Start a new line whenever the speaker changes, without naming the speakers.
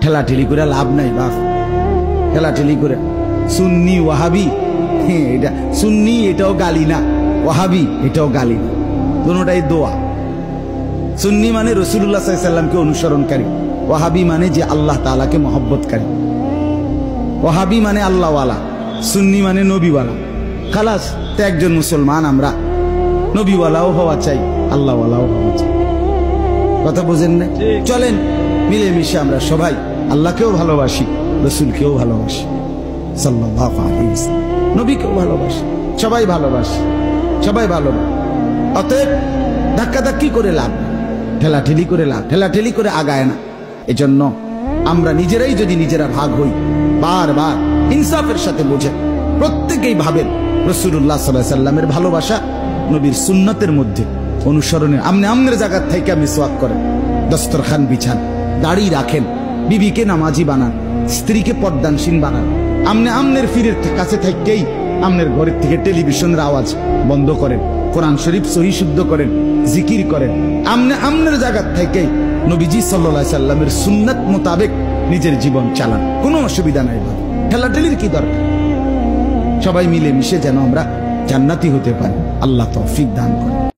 ঠেলাঠেলি করে লাভ নাই বাপ, ঠেলাঠেলি করে। সুন্নি ওয়াহাবি, এটা সুন্নি এটাও গালি না, ওয়াহাবি এটাও গালি না, দুটোটাই দোয়া। সুন্নি মানে রাসূলুল্লাহ সাল্লাল্লাহু আলাইহি ওয়াসাল্লামকে অনুসরণকারী, ওয়াহাবি মানে যে আল্লাহ তাআলাকে মহব্বতকারী। ওয়াহাবি মানে আল্লাহওয়ালা, সুন্নি মানে নবীওয়ালা। খালাস, তো একজন মুসলমান আমরা নবীওয়ালাও হওয়া চাই, আল্লাহওয়ালাও হওয়া চাই। কথা বুঝেন না? চলেন মিলেমিশে আমরা সবাই আল্লাহকেও ভালোবাসি, রসুলকেও ভালোবাসি, সাল্লাল্লাহু আলাইহি ওয়াসাল্লাম, নবীকেও ভালোবাসি, সবাই ভালোবাসি, সবাই ভালোবাসি। অতএব ধাক্কাধাক্কি করে লাভ, ঠেলাঠেলি করে লাভ, ঠেলাঠেলি করে আগায় না। এজন্য আমরা নিজেরাই যদি নিজেরা ভাগ হই, বারবার ইনসাফের সাথে বোঝেন, প্রত্যেকেই ভাবেন রাসূলুল্লাহ সাল্লাল্লাহু আলাইহি ওয়াসাল্লামের ভালোবাসা নবীর সুন্নতের মধ্যে অনুসরণে। আমনে আমনের জায়গার থেকে মিসওয়াক করেন, দস্তরখান বিছান, দাড়ি রাখেন, বিবিকে নামাজি বানান, স্ত্রীকে পর্দানসীন বানান। আমনে আমনের ফিরের কাছে থাকতেই আমনের ঘরের থেকে টেলিভিশনের আওয়াজ বন্ধ করেন, কোরআন শরীফ সহি শুদ্ধ করেন, জিকির করেন। আমনে আমনের জায়গার থেকেই নবীজি সাল্লাল্লাহু আলাইহি সাল্লামের সুন্নাত মোতাবেক নিজের জীবন চালান, কোনো অসুবিধা নাই। ভাই ঠেলাঠেলির কি দরকার? সবাই মিলে মিশে যেন আমরা জান্নাতি হতে পারি, আল্লাহ তৌফিক দান করেন।